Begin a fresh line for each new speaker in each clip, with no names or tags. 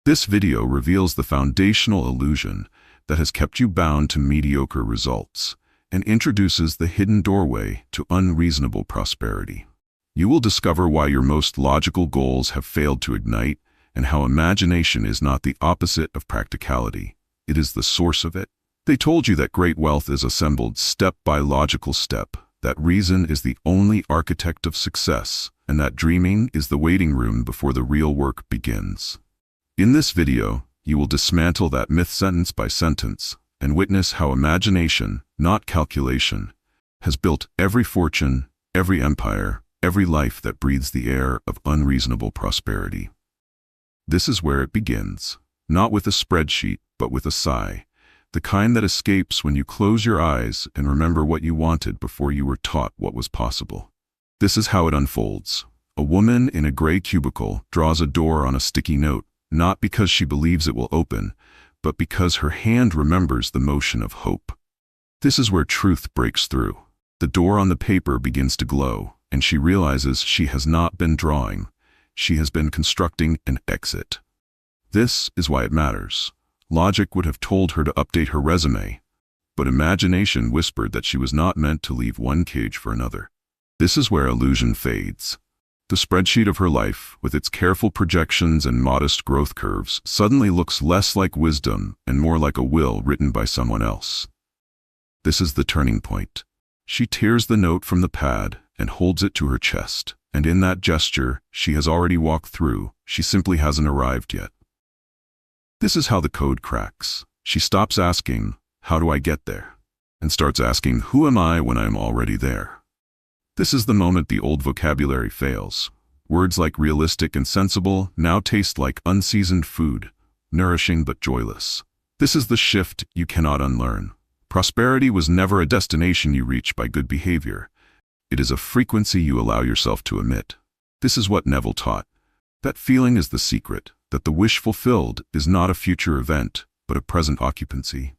This video reveals the foundational illusion that has kept you bound to mediocre results and introduces the hidden doorway to unreasonable prosperity. You will discover why your most logical goals have failed to ignite and how imagination is not the opposite of practicality. It is the source of it. They told you that great wealth is assembled step by logical step, that reason is the only architect of success, and that dreaming is the waiting room before the real work begins. In this video, you will dismantle that myth sentence by sentence and witness how imagination, not calculation, has built every fortune, every empire, every life that breathes the air of unreasonable prosperity. This is where it begins, not with a spreadsheet, but with a sigh, the kind that escapes when you close your eyes and remember what you wanted before you were taught what was possible. This is how it unfolds. A woman in a gray cubicle draws a door on a sticky note, not because she believes it will open, but because her hand remembers the motion of hope. This is where truth breaks through. The door on the paper begins to glow, and she realizes she has not been drawing. She has been constructing an exit. This is why it matters. Logic would have told her to update her resume, but imagination whispered that she was not meant to leave one cage for another. This is where illusion fades. The spreadsheet of her life, with its careful projections and modest growth curves, suddenly looks less like wisdom and more like a will written by someone else. This is the turning point. She tears the note from the pad and holds it to her chest, and in that gesture, she has already walked through, she simply hasn't arrived yet. This is how the code cracks. She stops asking, "How do I get there?" and starts asking, "Who am I when I am already there?" This is the moment the old vocabulary fails. Words like realistic and sensible now taste like unseasoned food, nourishing but joyless. This is the shift you cannot unlearn. Prosperity was never a destination you reach by good behavior. It is a frequency you allow yourself to emit. This is what Neville taught. That feeling is the secret, that the wish fulfilled is not a future event, but a present occupancy.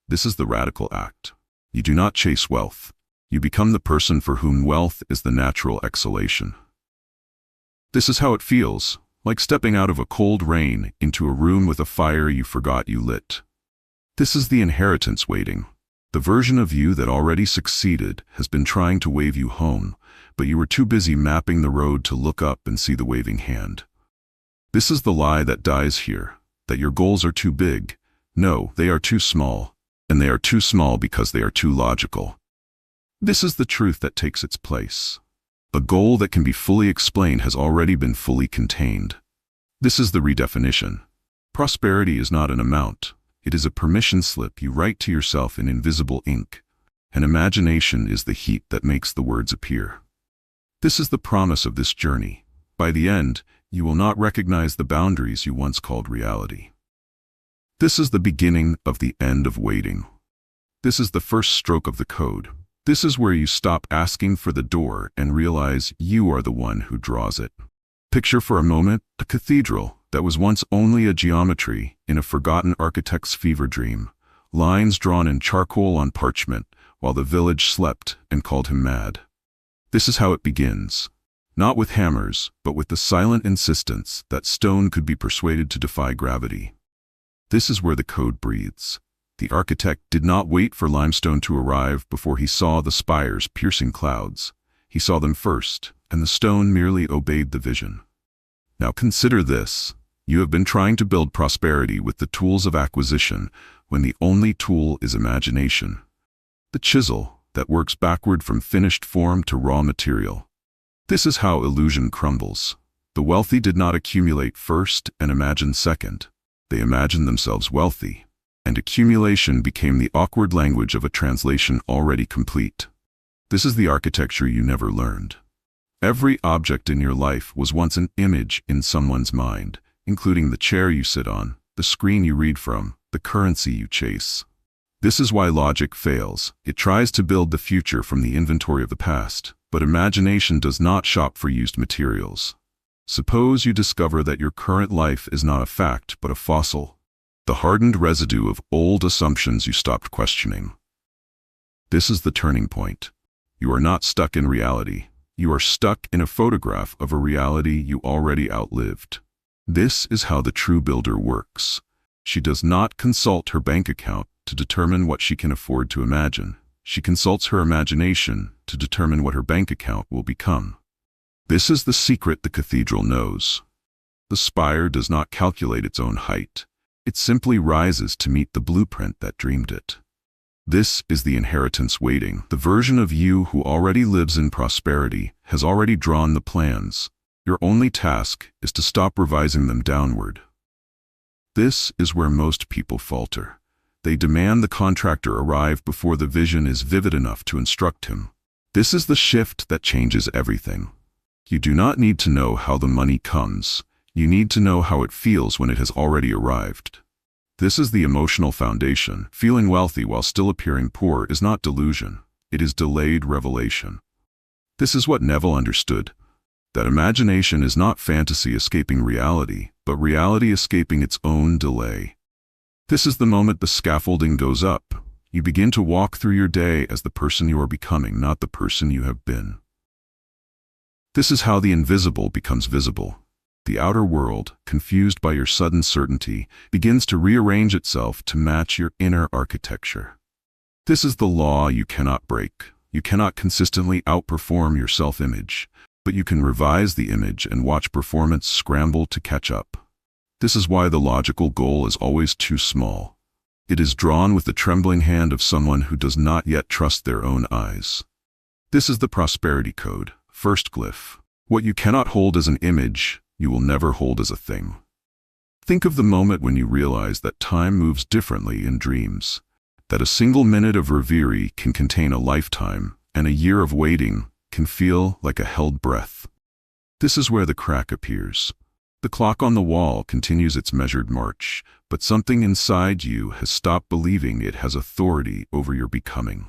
This is the radical act. You do not chase wealth. You become the person for whom wealth is the natural exhalation. This is how it feels, like stepping out of a cold rain into a room with a fire you forgot you lit. This is the inheritance waiting. The version of you that already succeeded has been trying to wave you home, but you were too busy mapping the road to look up and see the waving hand. This is the lie that dies here, that your goals are too big. No, they are too small, and they are too small because they are too logical. This is the truth that takes its place. A goal that can be fully explained has already been fully contained. This is the redefinition. Prosperity is not an amount. It is a permission slip you write to yourself in invisible ink, and imagination is the heat that makes the words appear. This is the promise of this journey. By the end, you will not recognize the boundaries you once called reality. This is the beginning of the end of waiting. This is the first stroke of the code. This is where you stop asking for the door and realize you are the one who draws it. Picture for a moment a cathedral that was once only a geometry in a forgotten architect's fever dream, lines drawn in charcoal on parchment while the village slept and called him mad. This is how it begins, not with hammers, but with the silent insistence that stone could be persuaded to defy gravity. This is where the code breathes. The architect did not wait for limestone to arrive before he saw the spires piercing clouds. He saw them first, and the stone merely obeyed the vision. Now consider this. You have been trying to build prosperity with the tools of acquisition when the only tool is imagination. The chisel that works backward from finished form to raw material. This is how illusion crumbles. The wealthy did not accumulate first and imagine second. They imagined themselves wealthy, and accumulation became the awkward language of a translation already complete. This is the architecture you never learned. Every object in your life was once an image in someone's mind, including the chair you sit on, the screen you read from, the currency you chase. This is why logic fails. It tries to build the future from the inventory of the past, but imagination does not shop for used materials. Suppose you discover that your current life is not a fact, but a fossil, the hardened residue of old assumptions you stopped questioning. This is the turning point. You are not stuck in reality. You are stuck in a photograph of a reality you already outlived. This is how the true builder works. She does not consult her bank account to determine what she can afford to imagine. She consults her imagination to determine what her bank account will become. This is the secret the cathedral knows. The spire does not calculate its own height. It simply rises to meet the blueprint that dreamed it. This is the inheritance waiting. The version of you who already lives in prosperity has already drawn the plans. Your only task is to stop revising them downward. This is where most people falter. They demand the contractor arrive before the vision is vivid enough to instruct him. This is the shift that changes everything. You do not need to know how the money comes. You need to know how it feels when it has already arrived. This is the emotional foundation. Feeling wealthy while still appearing poor is not delusion. It is delayed revelation. This is what Neville understood. That imagination is not fantasy escaping reality, but reality escaping its own delay. This is the moment the scaffolding goes up. You begin to walk through your day as the person you are becoming, not the person you have been. This is how the invisible becomes visible. The outer world, confused by your sudden certainty, begins to rearrange itself to match your inner architecture. This is the law you cannot break. You cannot consistently outperform your self-image, but you can revise the image and watch performance scramble to catch up. This is why the logical goal is always too small. It is drawn with the trembling hand of someone who does not yet trust their own eyes. This is the prosperity code, first glyph. What you cannot hold as an image, you will never hold as a thing. Think of the moment when you realize that time moves differently in dreams, that a single minute of reverie can contain a lifetime, and a year of waiting can feel like a held breath. This is where the crack appears. The clock on the wall continues its measured march, but something inside you has stopped believing it has authority over your becoming.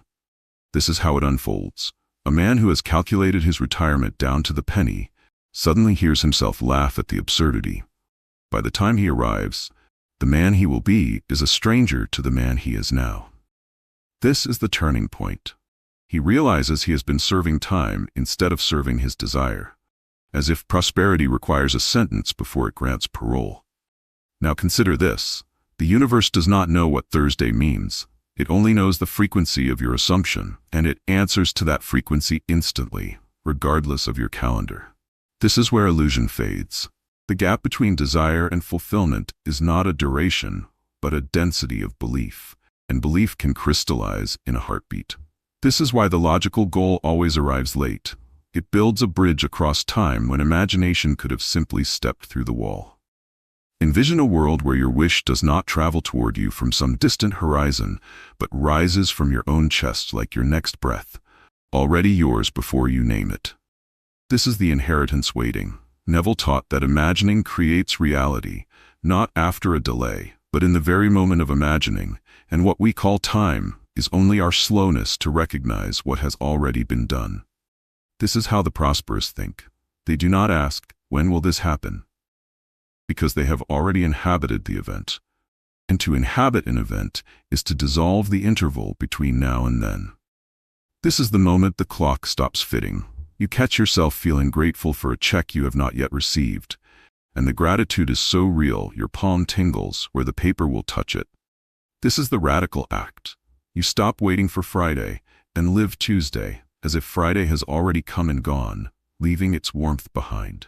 This is how it unfolds. A man who has calculated his retirement down to the penny suddenly hears himself laugh at the absurdity. By the time he arrives, the man he will be is a stranger to the man he is now. This is the turning point. He realizes he has been serving time instead of serving his desire, as if prosperity requires a sentence before it grants parole. Now consider this. The universe does not know what Thursday means. It only knows the frequency of your assumption, and it answers to that frequency instantly, regardless of your calendar. This is where illusion fades. The gap between desire and fulfillment is not a duration, but a density of belief, and belief can crystallize in a heartbeat. This is why the logical goal always arrives late. It builds a bridge across time when imagination could have simply stepped through the wall. Envision a world where your wish does not travel toward you from some distant horizon, but rises from your own chest like your next breath, already yours before you name it. This is the inheritance waiting. Neville taught that imagining creates reality, not after a delay, but in the very moment of imagining, and what we call time is only our slowness to recognize what has already been done. This is how the prosperous think. They do not ask, when will this happen? Because they have already inhabited the event. And to inhabit an event is to dissolve the interval between now and then. This is the moment the clock stops fitting. You catch yourself feeling grateful for a check you have not yet received, and the gratitude is so real your palm tingles where the paper will touch it. This is the radical act. You stop waiting for Friday and live Tuesday, as if Friday has already come and gone, leaving its warmth behind.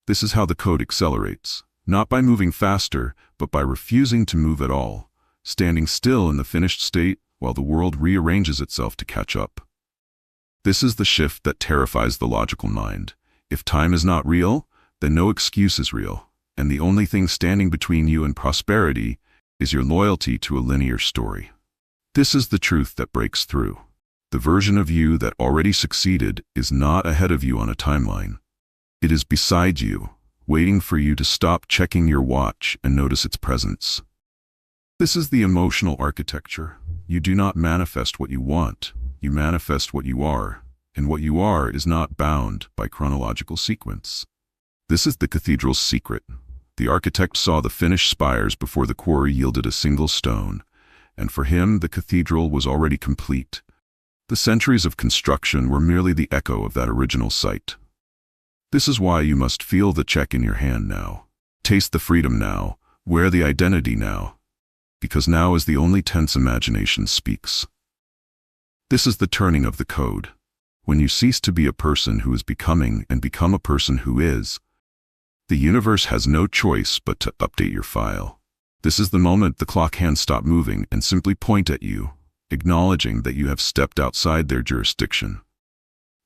This is how the code accelerates, not by moving faster, but by refusing to move at all, standing still in the finished state while the world rearranges itself to catch up. This is the shift that terrifies the logical mind. If time is not real, then no excuse is real, and the only thing standing between you and prosperity is your loyalty to a linear story. This is the truth that breaks through. The version of you that already succeeded is not ahead of you on a timeline. It is beside you, waiting for you to stop checking your watch and notice its presence. This is the emotional architecture. You do not manifest what you want, you manifest what you are, and what you are is not bound by chronological sequence. This is the cathedral's secret. The architect saw the finished spires before the quarry yielded a single stone, and for him the cathedral was already complete. The centuries of construction were merely the echo of that original site. This is why you must feel the check in your hand now. Taste the freedom now, wear the identity now, because now is the only tense imagination speaks. This is the turning of the code. When you cease to be a person who is becoming and become a person who is, the universe has no choice but to update your file. This is the moment the clock hands stop moving and simply point at you, acknowledging that you have stepped outside their jurisdiction.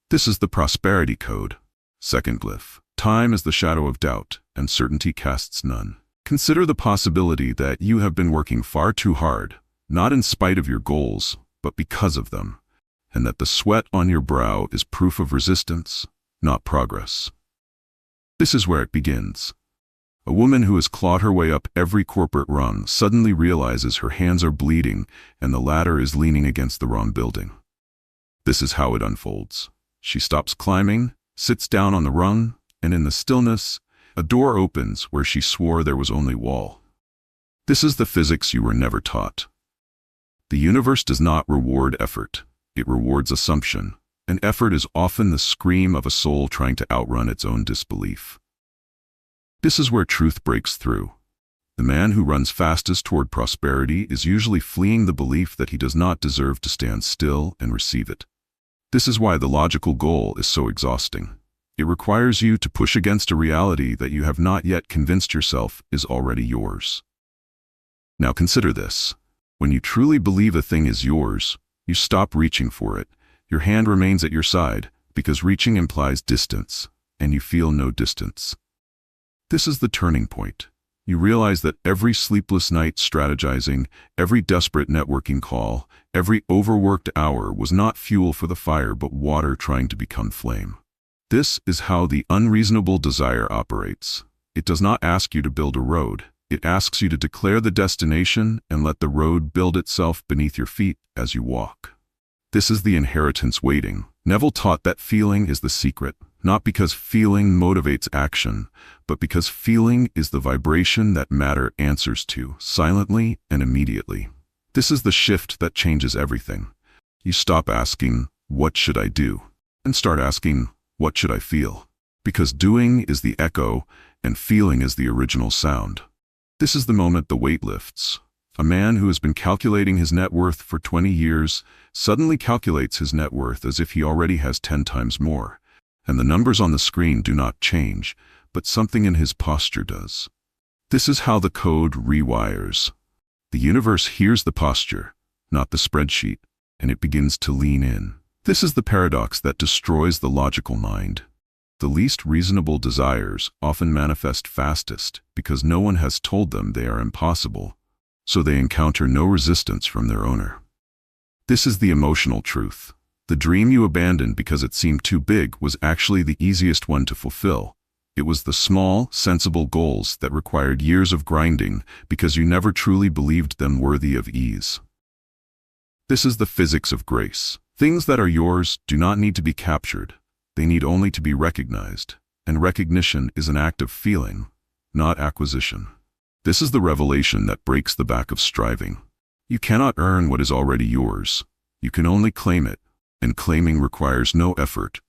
This is the prosperity code. Second glyph. Time is the shadow of doubt, and certainty casts none. Consider the possibility that you have been working far too hard, not in spite of your goals, but because of them, and that the sweat on your brow is proof of resistance, not progress. This is where it begins. A woman who has clawed her way up every corporate rung suddenly realizes her hands are bleeding and the ladder is leaning against the wrong building. This is how it unfolds. She stops climbing, sits down on the rung, and in the stillness, a door opens where she swore there was only wall. This is the physics you were never taught. The universe does not reward effort. It rewards assumption, and effort is often the scream of a soul trying to outrun its own disbelief. This is where truth breaks through. The man who runs fastest toward prosperity is usually fleeing the belief that he does not deserve to stand still and receive it. This is why the logical goal is so exhausting. It requires you to push against a reality that you have not yet convinced yourself is already yours. Now consider this. When you truly believe a thing is yours, you stop reaching for it. Your hand remains at your side, because reaching implies distance, and you feel no distance. This is the turning point. You realize that every sleepless night strategizing, every desperate networking call, every overworked hour was not fuel for the fire but water trying to become flame. This is how the unreasonable desire operates. It does not ask you to build a road. It asks you to declare the destination and let the road build itself beneath your feet as you walk. This is the inheritance waiting. Neville taught that feeling is the secret, not because feeling motivates action, but because feeling is the vibration that matter answers to, silently and immediately. This is the shift that changes everything. You stop asking, "What should I do?" and start asking, "What should I feel?" Because doing is the echo and feeling is the original sound. This is the moment the weight lifts. A man who has been calculating his net worth for 20 years suddenly calculates his net worth as if he already has 10 times more. And the numbers on the screen do not change, but something in his posture does. This is how the code rewires. The universe hears the posture, not the spreadsheet, and it begins to lean in. This is the paradox that destroys the logical mind. The least reasonable desires often manifest fastest because no one has told them they are impossible, so they encounter no resistance from their owner. This is the emotional truth. The dream you abandoned because it seemed too big was actually the easiest one to fulfill. It was the small, sensible goals that required years of grinding because you never truly believed them worthy of ease. This is the physics of grace. Things that are yours do not need to be captured. They need only to be recognized, and recognition is an act of feeling, not acquisition. This is the revelation that breaks the back of striving. You cannot earn what is already yours. You can only claim it, and claiming requires no effort,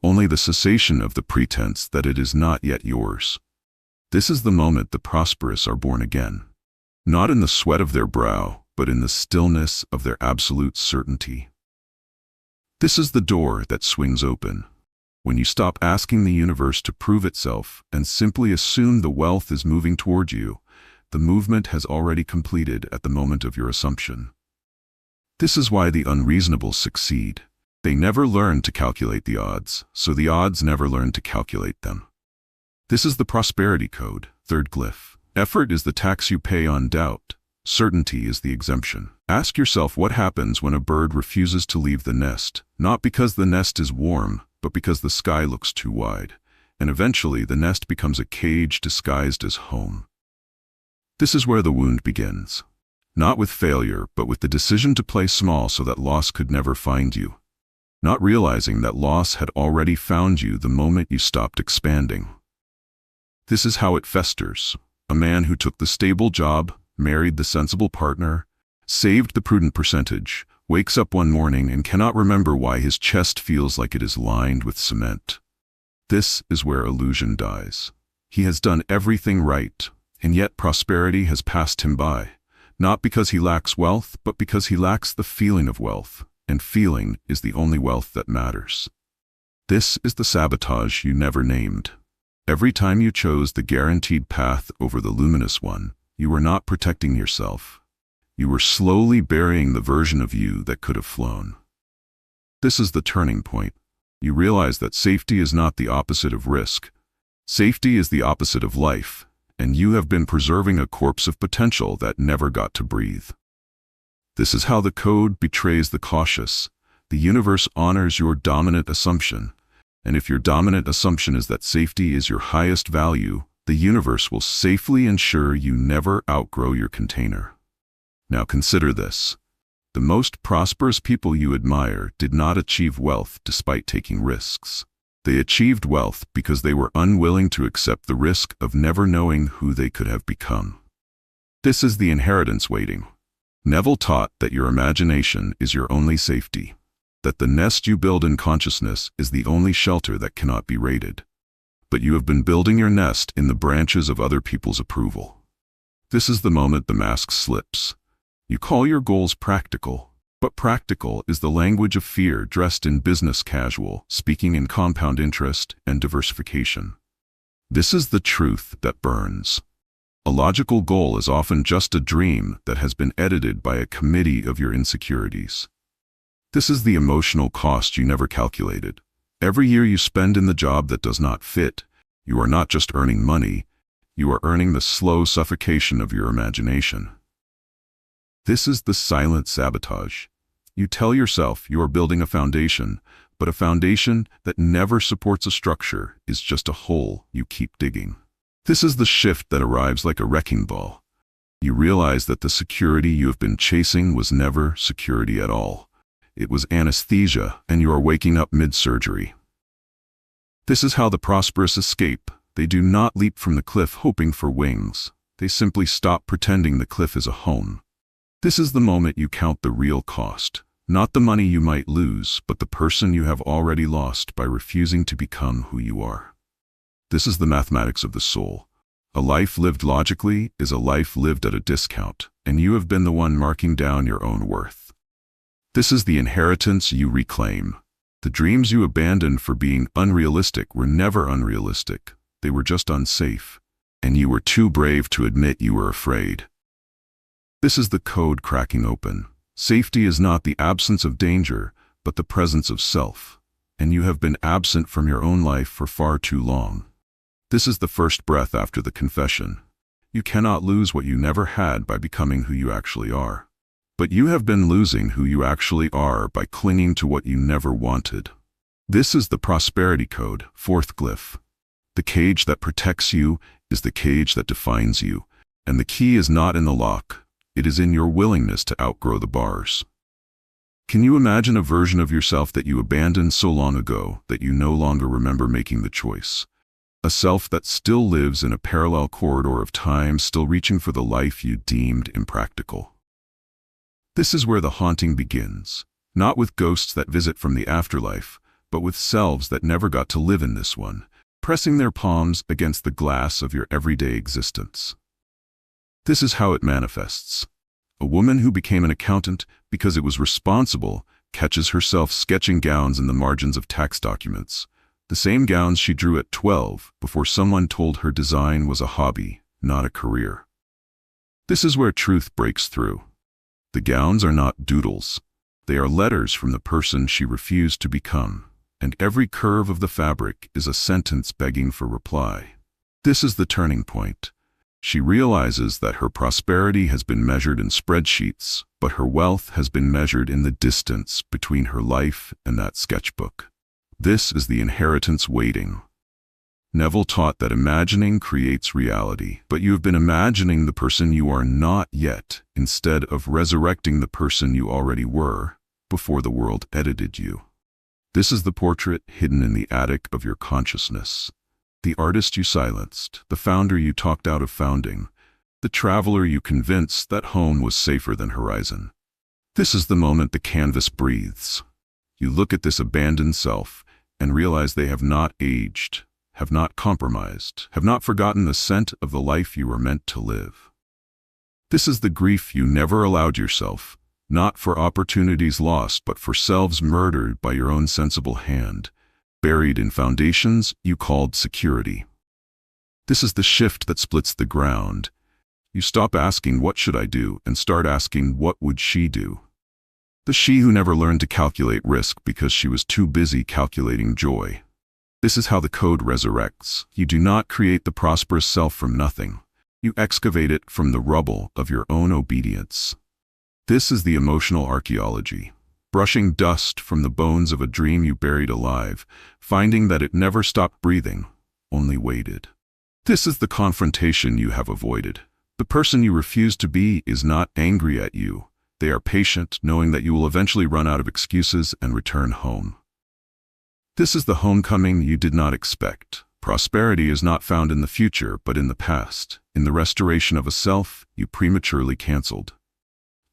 only the cessation of the pretense that it is not yet yours. This is the moment the prosperous are born again, not in the sweat of their brow, but in the stillness of their absolute certainty. This is the door that swings open. When you stop asking the universe to prove itself and simply assume the wealth is moving toward you, the movement has already completed at the moment of your assumption. This is why the unreasonable succeed. They never learn to calculate the odds, so the odds never learn to calculate them. This is the prosperity code, third glyph. Effort is the tax you pay on doubt. Certainty is the exemption. Ask yourself what happens when a bird refuses to leave the nest, not because the nest is warm, but because the sky looks too wide, and eventually the nest becomes a cage disguised as home. This is where the wound begins. Not with failure, but with the decision to play small so that loss could never find you. Not realizing that loss had already found you the moment you stopped expanding. This is how it festers. A man who took the stable job, married the sensible partner, saved the prudent percentage, wakes up one morning and cannot remember why his chest feels like it is lined with cement. This is where illusion dies. He has done everything right, and yet prosperity has passed him by. Not because he lacks wealth, but because he lacks the feeling of wealth, and feeling is the only wealth that matters. This is the sabotage you never named. Every time you chose the guaranteed path over the luminous one, you were not protecting yourself. You were slowly burying the version of you that could have flown. This is the turning point. You realize that safety is not the opposite of risk. Safety is the opposite of life, and you have been preserving a corpse of potential that never got to breathe. This is how the code betrays the cautious. The universe honors your dominant assumption, and if your dominant assumption is that safety is your highest value, the universe will safely ensure you never outgrow your container. Now consider this. The most prosperous people you admire did not achieve wealth despite taking risks. They achieved wealth because they were unwilling to accept the risk of never knowing who they could have become. This is the inheritance waiting. Neville taught that your imagination is your only safety, that the nest you build in consciousness is the only shelter that cannot be raided. But you have been building your nest in the branches of other people's approval. This is the moment the mask slips. You call your goals practical, but practical is the language of fear dressed in business casual, speaking in compound interest and diversification. This is the truth that burns. A logical goal is often just a dream that has been edited by a committee of your insecurities. This is the emotional cost you never calculated. Every year you spend in the job that does not fit, you are not just earning money, you are earning the slow suffocation of your imagination. This is the silent sabotage. You tell yourself you are building a foundation, but a foundation that never supports a structure is just a hole you keep digging. This is the shift that arrives like a wrecking ball. You realize that the security you have been chasing was never security at all. It was anesthesia, and you are waking up mid-surgery. This is how the prosperous escape. They do not leap from the cliff hoping for wings. They simply stop pretending the cliff is a home. This is the moment you count the real cost. Not the money you might lose, but the person you have already lost by refusing to become who you are. This is the mathematics of the soul. A life lived logically is a life lived at a discount, and you have been the one marking down your own worth. This is the inheritance you reclaim. The dreams you abandoned for being unrealistic were never unrealistic. They were just unsafe, and you were too brave to admit you were afraid. This is the code cracking open. Safety is not the absence of danger, but the presence of self, and you have been absent from your own life for far too long. This is the first breath after the confession. You cannot lose what you never had by becoming who you actually are. But you have been losing who you actually are by clinging to what you never wanted. This is the prosperity code, fourth glyph. The cage that protects you is the cage that defines you, and the key is not in the lock. It is in your willingness to outgrow the bars. Can you imagine a version of yourself that you abandoned so long ago that you no longer remember making the choice? A self that still lives in a parallel corridor of time, still reaching for the life you deemed impractical. This is where the haunting begins, not with ghosts that visit from the afterlife, but with selves that never got to live in this one, pressing their palms against the glass of your everyday existence. This is how it manifests. A woman who became an accountant because it was responsible catches herself sketching gowns in the margins of tax documents, the same gowns she drew at 12 before someone told her design was a hobby, not a career. This is where truth breaks through. The gowns are not doodles. They are letters from the person she refused to become, and every curve of the fabric is a sentence begging for reply. This is the turning point. She realizes that her prosperity has been measured in spreadsheets, but her wealth has been measured in the distance between her life and that sketchbook. This is the inheritance waiting. Neville taught that imagining creates reality, but you have been imagining the person you are not yet, instead of resurrecting the person you already were before the world edited you. This is the portrait hidden in the attic of your consciousness. The artist you silenced, the founder you talked out of founding, the traveler you convinced that home was safer than horizon. This is the moment the canvas breathes. You look at this abandoned self and realize they have not aged, have not compromised, have not forgotten the scent of the life you were meant to live. This is the grief you never allowed yourself, not for opportunities lost, but for selves murdered by your own sensible hand, buried in foundations you called security. This is the shift that splits the ground. You stop asking, "What should I do?" and start asking, "What would she do?" The she who never learned to calculate risk because she was too busy calculating joy. This is how the code resurrects. You do not create the prosperous self from nothing. You excavate it from the rubble of your own obedience. This is the emotional archaeology, brushing dust from the bones of a dream you buried alive, finding that it never stopped breathing, only waited. This is the confrontation you have avoided. The person you refuse to be is not angry at you. They are patient, knowing that you will eventually run out of excuses and return home. This is the homecoming you did not expect. Prosperity is not found in the future, but in the past, in the restoration of a self you prematurely canceled.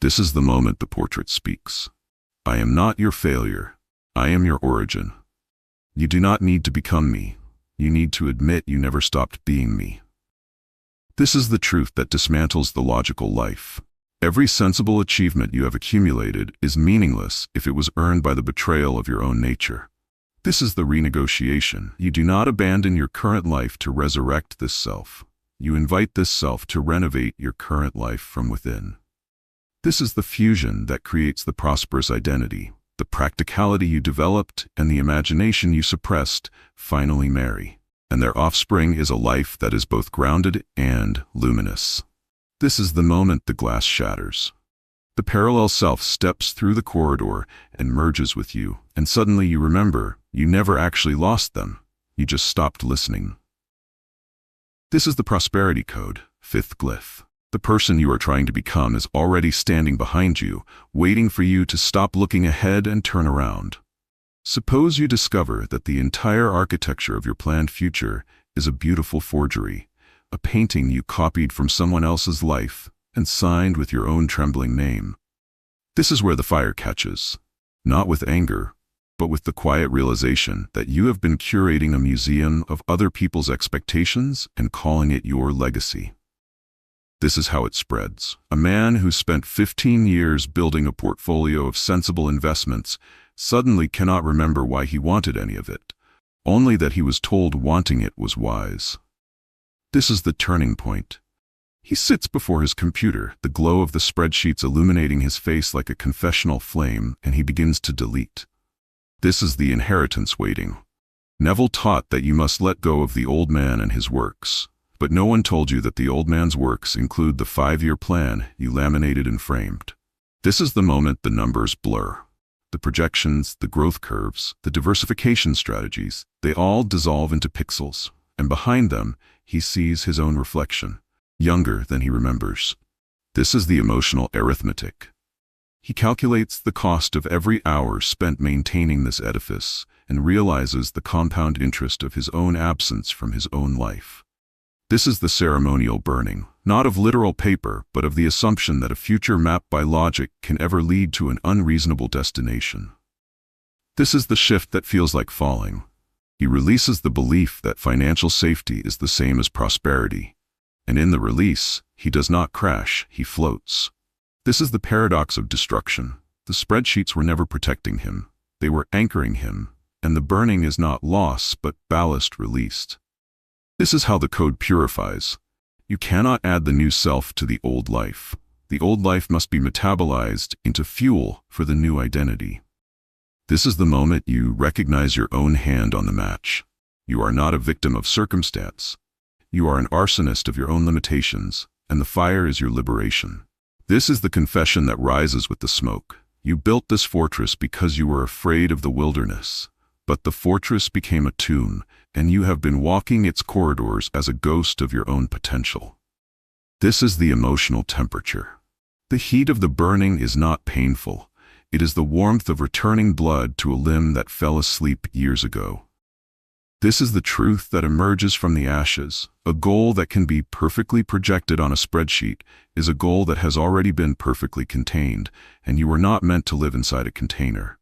This is the moment the portrait speaks. I am not your failure. I am your origin. You do not need to become me. You need to admit you never stopped being me. This is the truth that dismantles the logical life. Every sensible achievement you have accumulated is meaningless if it was earned by the betrayal of your own nature. This is the renegotiation. You do not abandon your current life to resurrect this self. You invite this self to renovate your current life from within. This is the fusion that creates the prosperous identity. The practicality you developed and the imagination you suppressed finally marry, and their offspring is a life that is both grounded and luminous. This is the moment the glass shatters. The parallel self steps through the corridor and merges with you, and suddenly you remember you never actually lost them. You just stopped listening. This is the prosperity code, fifth glyph. The person you are trying to become is already standing behind you, waiting for you to stop looking ahead and turn around. Suppose you discover that the entire architecture of your planned future is a beautiful forgery, a painting you copied from someone else's life and signed with your own trembling name. This is where the fire catches, not with anger, but with the quiet realization that you have been curating a museum of other people's expectations and calling it your legacy. This is how it spreads. A man who spent 15 years building a portfolio of sensible investments suddenly cannot remember why he wanted any of it, only that he was told wanting it was wise. This is the turning point. He sits before his computer, the glow of the spreadsheets illuminating his face like a confessional flame, and he begins to delete. This is the inheritance waiting. Neville taught that you must let go of the old man and his works. But no one told you that the old man's works include the 5-year plan you laminated and framed. This is the moment the numbers blur. The projections, the growth curves, the diversification strategies, they all dissolve into pixels, and behind them, he sees his own reflection, younger than he remembers. This is the emotional arithmetic. He calculates the cost of every hour spent maintaining this edifice and realizes the compound interest of his own absence from his own life. This is the ceremonial burning, not of literal paper, but of the assumption that a future mapped by logic can ever lead to an unreasonable destination. This is the shift that feels like falling. He releases the belief that financial safety is the same as prosperity, and in the release, he does not crash, he floats. This is the paradox of destruction. The spreadsheets were never protecting him, they were anchoring him, and the burning is not loss, but ballast released. This is how the code purifies. You cannot add the new self to the old life. The old life must be metabolized into fuel for the new identity. This is the moment you recognize your own hand on the match. You are not a victim of circumstance. You are an arsonist of your own limitations, and the fire is your liberation. This is the confession that rises with the smoke. You built this fortress because you were afraid of the wilderness. But the fortress became a tomb, and you have been walking its corridors as a ghost of your own potential. This is the emotional temperature. The heat of the burning is not painful. It is the warmth of returning blood to a limb that fell asleep years ago. This is the truth that emerges from the ashes. A goal that can be perfectly projected on a spreadsheet is a goal that has already been perfectly contained, and you were not meant to live inside a container.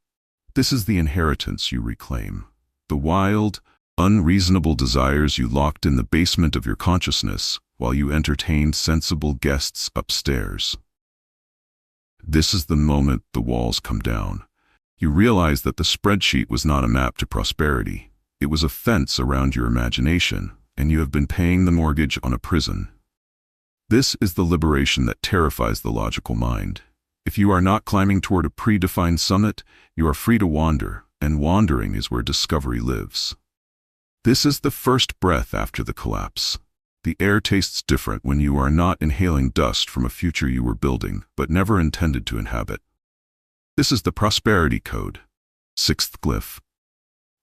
This is the inheritance you reclaim. The wild, unreasonable desires you locked in the basement of your consciousness while you entertained sensible guests upstairs. This is the moment the walls come down. You realize that the spreadsheet was not a map to prosperity. It was a fence around your imagination, and you have been paying the mortgage on a prison. This is the liberation that terrifies the logical mind. If you are not climbing toward a predefined summit, you are free to wander, and wandering is where discovery lives. This is the first breath after the collapse. The air tastes different when you are not inhaling dust from a future you were building, but never intended to inhabit. This is the prosperity code. Sixth glyph.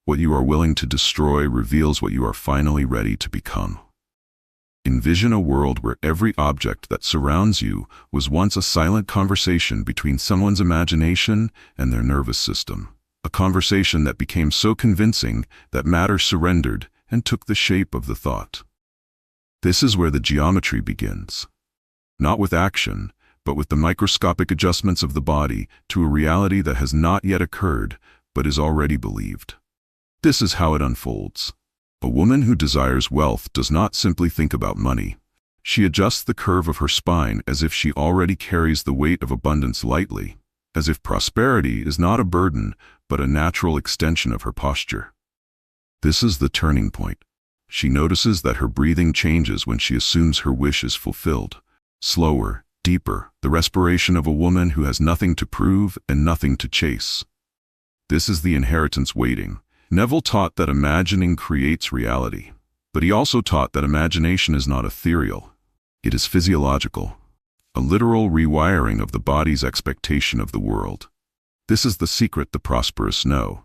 What you are willing to destroy reveals what you are finally ready to become. Envision a world where every object that surrounds you was once a silent conversation between someone's imagination and their nervous system. A conversation that became so convincing that matter surrendered and took the shape of the thought. This is where the geometry begins. Not with action, but with the microscopic adjustments of the body to a reality that has not yet occurred, but is already believed. This is how it unfolds. A woman who desires wealth does not simply think about money. She adjusts the curve of her spine as if she already carries the weight of abundance lightly, as if prosperity is not a burden, but a natural extension of her posture. This is the turning point. She notices that her breathing changes when she assumes her wish is fulfilled. Slower, deeper, the respiration of a woman who has nothing to prove and nothing to chase. This is the inheritance waiting. Neville taught that imagining creates reality, but he also taught that imagination is not ethereal. It is physiological, a literal rewiring of the body's expectation of the world. This is the secret the prosperous know.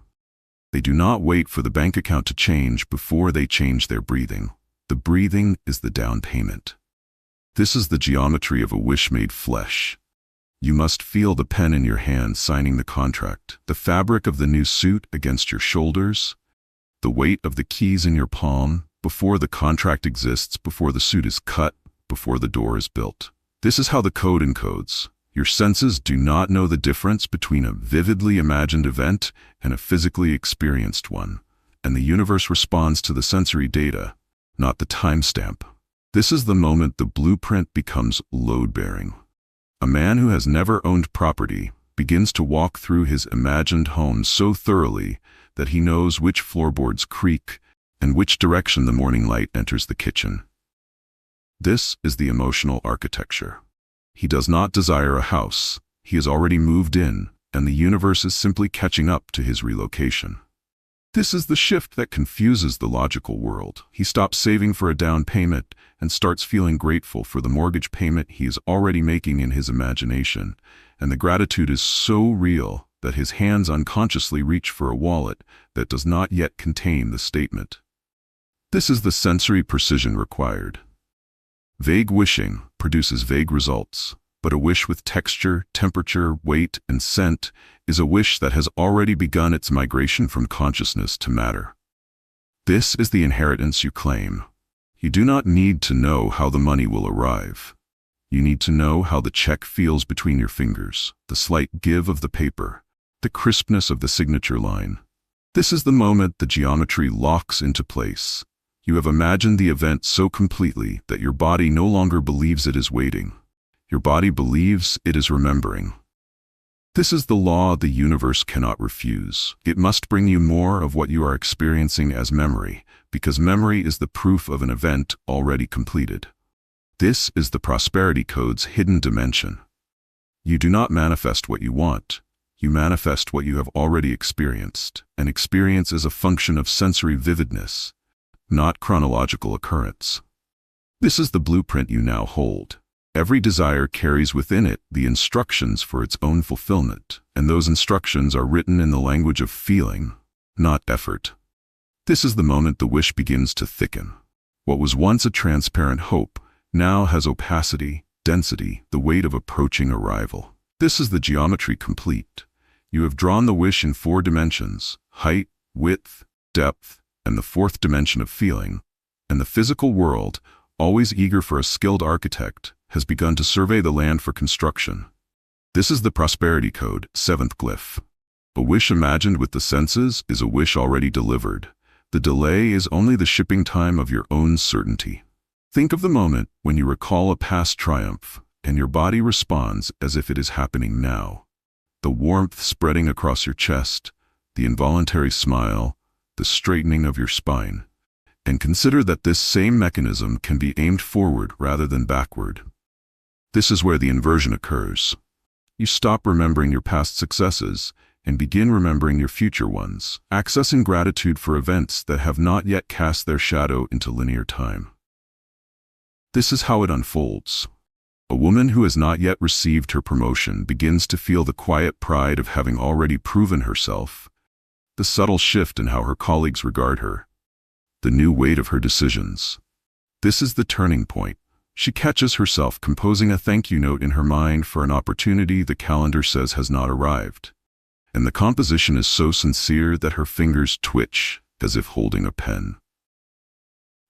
They do not wait for the bank account to change before they change their breathing. The breathing is the down payment. This is the geometry of a wish made flesh. You must feel the pen in your hand signing the contract, the fabric of the new suit against your shoulders, the weight of the keys in your palm, before the contract exists, before the suit is cut, before the door is built. This is how the code encodes. Your senses do not know the difference between a vividly imagined event and a physically experienced one, and the universe responds to the sensory data, not the timestamp. This is the moment the blueprint becomes load-bearing. A man who has never owned property begins to walk through his imagined home so thoroughly that he knows which floorboards creak and which direction the morning light enters the kitchen. This is the emotional architecture. He does not desire a house. He has already moved in, and the universe is simply catching up to his relocation. This is the shift that confuses the logical world. He stops saving for a down payment and starts feeling grateful for the mortgage payment he is already making in his imagination, and the gratitude is so real that his hands unconsciously reach for a wallet that does not yet contain the statement. This is the sensory precision required. Vague wishing produces vague results, but a wish with texture, temperature, weight, and scent is a wish that has already begun its migration from consciousness to matter. This is the inheritance you claim. You do not need to know how the money will arrive. You need to know how the check feels between your fingers, the slight give of the paper, the crispness of the signature line. This is the moment the geometry locks into place. You have imagined the event so completely that your body no longer believes it is waiting. Your body believes it is remembering. This is the law the universe cannot refuse. It must bring you more of what you are experiencing as memory, because memory is the proof of an event already completed. This is the prosperity code's hidden dimension. You do not manifest what you want. You manifest what you have already experienced, and experience is a function of sensory vividness, not chronological occurrence. This is the blueprint you now hold. Every desire carries within it the instructions for its own fulfillment, and those instructions are written in the language of feeling, not effort. This is the moment the wish begins to thicken. What was once a transparent hope now has opacity, density, the weight of approaching arrival. This is the geometry complete. You have drawn the wish in 4 dimensions: height, width, depth, and the 4th dimension of feeling, and the physical world, always eager for a skilled architect, has begun to survey the land for construction. This is the prosperity code, 7th glyph. A wish imagined with the senses is a wish already delivered, The delay is only the shipping time of your own certainty. Think of the moment when you recall a past triumph, and your body responds as if it is happening now. The warmth spreading across your chest, the involuntary smile, the straightening of your spine. And consider that this same mechanism can be aimed forward rather than backward. This is where the inversion occurs. You stop remembering your past successes and begin remembering your future ones, accessing gratitude for events that have not yet cast their shadow into linear time. This is how it unfolds. A woman who has not yet received her promotion begins to feel the quiet pride of having already proven herself, the subtle shift in how her colleagues regard her, the new weight of her decisions. This is the turning point. She catches herself composing a thank you note in her mind for an opportunity the calendar says has not arrived. And the composition is so sincere that her fingers twitch as if holding a pen.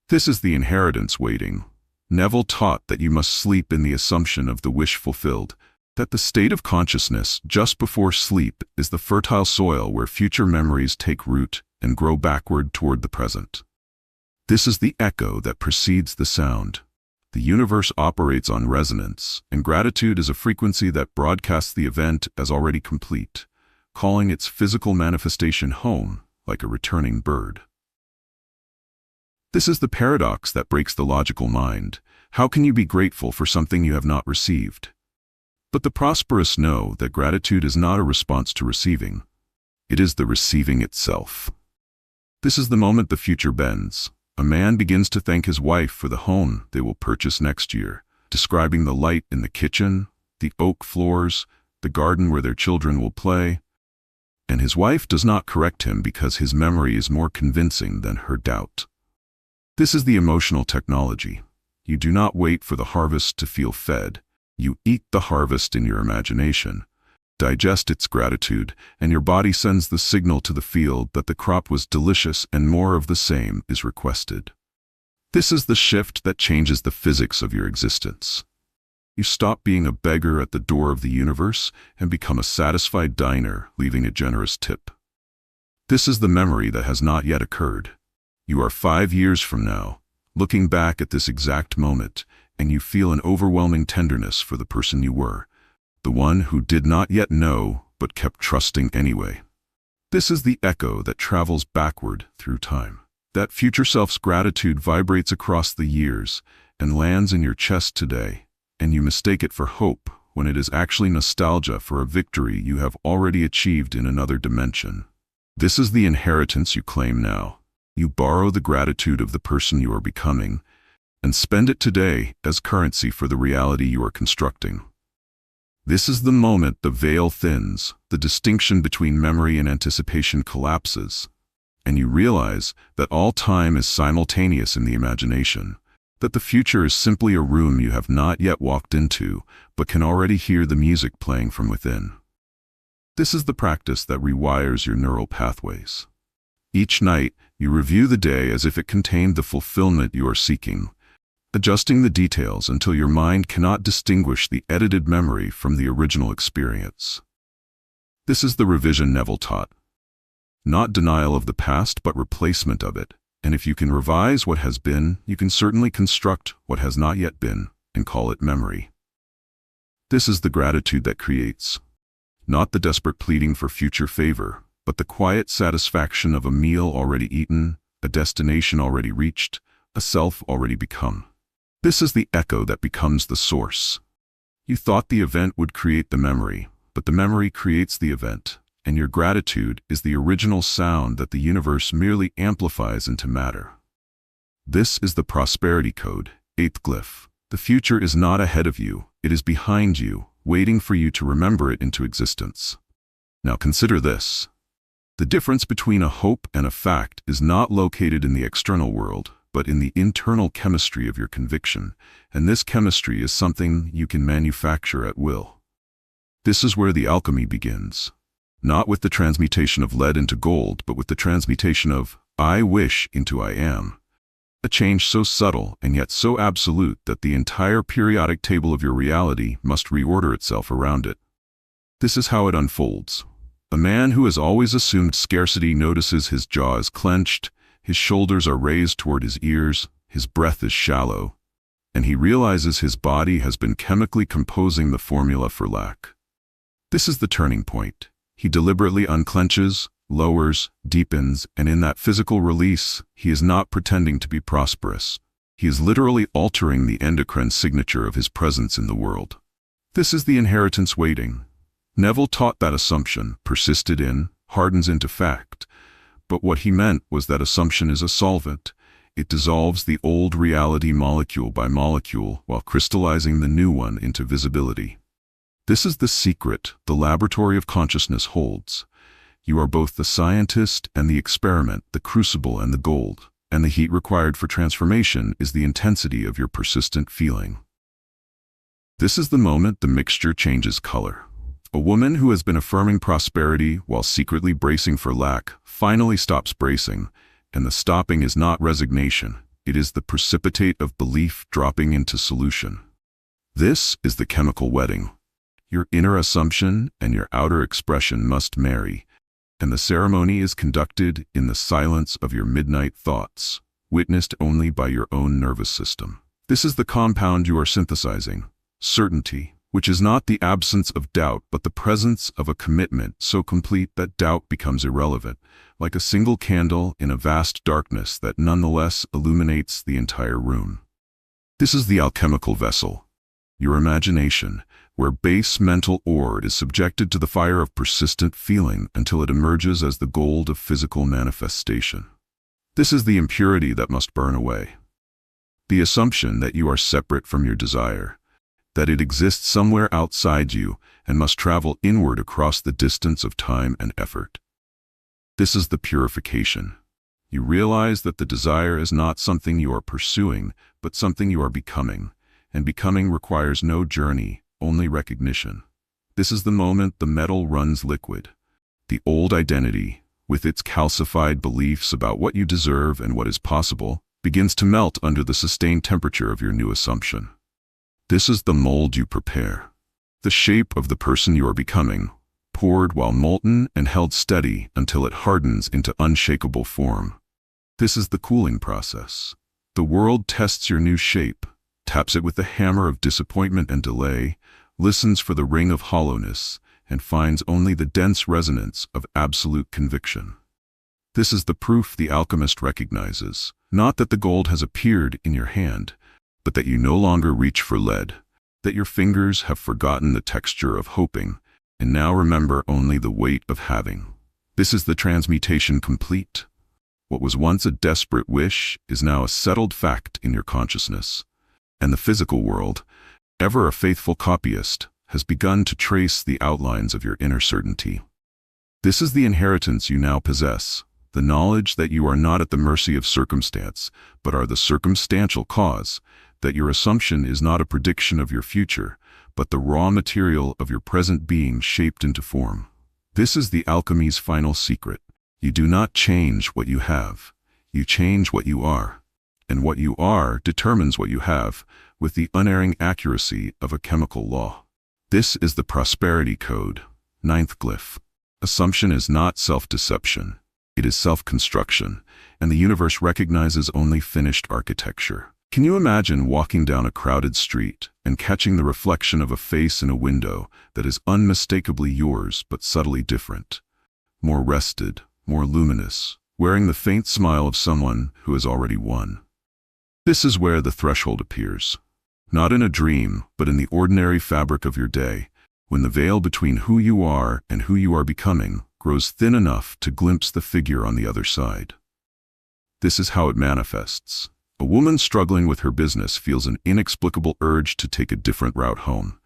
This is the inheritance waiting. Neville taught that you must sleep in the assumption of the wish fulfilled, that the state of consciousness just before sleep is the fertile soil where future memories take root and grow backward toward the present. This is the echo that precedes the sound. The universe operates on resonance, and gratitude is a frequency that broadcasts the event as already complete, calling its physical manifestation home like a returning bird. This is the paradox that breaks the logical mind. How can you be grateful for something you have not received? But the prosperous know that gratitude is not a response to receiving. It is the receiving itself. This is the moment the future bends. A man begins to thank his wife for the home they will purchase next year, describing the light in the kitchen, the oak floors, the garden where their children will play. And his wife does not correct him because his memory is more convincing than her doubt. This is the emotional technology. You do not wait for the harvest to feel fed. You eat the harvest in your imagination, digest its gratitude, and your body sends the signal to the field that the crop was delicious and more of the same is requested. This is the shift that changes the physics of your existence. You stop being a beggar at the door of the universe and become a satisfied diner, leaving a generous tip. This is the memory that has not yet occurred. You are 5 years from now, looking back at this exact moment, and you feel an overwhelming tenderness for the person you were, the one who did not yet know but kept trusting anyway. This is the echo that travels backward through time. That future self's gratitude vibrates across the years and lands in your chest today, and you mistake it for hope when it is actually nostalgia for a victory you have already achieved in another dimension. This is the inheritance you claim now. You borrow the gratitude of the person you are becoming and spend it today as currency for the reality you are constructing. This is the moment the veil thins, the distinction between memory and anticipation collapses, and you realize that all time is simultaneous in the imagination, that the future is simply a room you have not yet walked into, but can already hear the music playing from within. This is the practice that rewires your neural pathways. Each night, you review the day as if it contained the fulfillment you are seeking, adjusting the details until your mind cannot distinguish the edited memory from the original experience. This is the revision Neville taught. Not denial of the past, but replacement of it. And if you can revise what has been, you can certainly construct what has not yet been and call it memory. This is the gratitude that creates. Not the desperate pleading for future favor, but the quiet satisfaction of a meal already eaten, a destination already reached, a self already become. This is the echo that becomes the source. You thought the event would create the memory, but the memory creates the event, and your gratitude is the original sound that the universe merely amplifies into matter. This is the prosperity code, 8th glyph. The future is not ahead of you, it is behind you, waiting for you to remember it into existence. Now consider this. The difference between a hope and a fact is not located in the external world, but in the internal chemistry of your conviction, and this chemistry is something you can manufacture at will. This is where the alchemy begins. Not with the transmutation of lead into gold, but with the transmutation of I wish into I am. A change so subtle and yet so absolute that the entire periodic table of your reality must reorder itself around it. This is how it unfolds. A man who has always assumed scarcity notices his jaw is clenched, His shoulders are raised toward his ears, his breath is shallow, and he realizes his body has been chemically composing the formula for lack. This is the turning point. He deliberately unclenches, lowers, deepens, and in that physical release, he is not pretending to be prosperous. He is literally altering the endocrine signature of his presence in the world. This is the inheritance waiting. Neville taught that assumption, persisted in, hardens into fact. But what he meant was that assumption is a solvent. It dissolves the old reality molecule by molecule while crystallizing the new one into visibility. This is the secret the laboratory of consciousness holds. You are both the scientist and the experiment, the crucible and the gold, and the heat required for transformation is the intensity of your persistent feeling. This is the moment the mixture changes color. A woman who has been affirming prosperity while secretly bracing for lack finally stops bracing, and the stopping is not resignation, it is the precipitate of belief dropping into solution. This is the chemical wedding. Your inner assumption and your outer expression must marry, and the ceremony is conducted in the silence of your midnight thoughts, witnessed only by your own nervous system. This is the compound you are synthesizing, certainty, which is not the absence of doubt but the presence of a commitment so complete that doubt becomes irrelevant, like a single candle in a vast darkness that nonetheless illuminates the entire room. This is the alchemical vessel, your imagination, where base mental ore is subjected to the fire of persistent feeling until it emerges as the gold of physical manifestation. This is the impurity that must burn away. The assumption that you are separate from your desire, that it exists somewhere outside you and must travel inward across the distance of time and effort. This is the purification. You realize that the desire is not something you are pursuing, but something you are becoming, and becoming requires no journey, only recognition. This is the moment the metal runs liquid. The old identity, with its calcified beliefs about what you deserve and what is possible, begins to melt under the sustained temperature of your new assumption. This is the mold you prepare. The shape of the person you are becoming, poured while molten and held steady until it hardens into unshakable form. This is the cooling process. The world tests your new shape, taps it with the hammer of disappointment and delay, listens for the ring of hollowness, and finds only the dense resonance of absolute conviction. This is the proof the alchemist recognizes, not that the gold has appeared in your hand, but that you no longer reach for lead, that your fingers have forgotten the texture of hoping, and now remember only the weight of having. This is the transmutation complete. What was once a desperate wish is now a settled fact in your consciousness. And the physical world, ever a faithful copyist, has begun to trace the outlines of your inner certainty. This is the inheritance you now possess, the knowledge that you are not at the mercy of circumstance, but are the circumstantial cause, that your assumption is not a prediction of your future, but the raw material of your present being shaped into form. This is the alchemy's final secret. You do not change what you have, you change what you are. And what you are determines what you have, with the unerring accuracy of a chemical law. This is the prosperity code, 9th glyph. Assumption is not self-deception, it is self-construction, and the universe recognizes only finished architecture. Can you imagine walking down a crowded street and catching the reflection of a face in a window that is unmistakably yours but subtly different? More rested, more luminous, wearing the faint smile of someone who has already won. This is where the threshold appears. Not in a dream, but in the ordinary fabric of your day, when the veil between who you are and who you are becoming grows thin enough to glimpse the figure on the other side. This is how it manifests. A woman struggling with her business feels an inexplicable urge to take a different route home.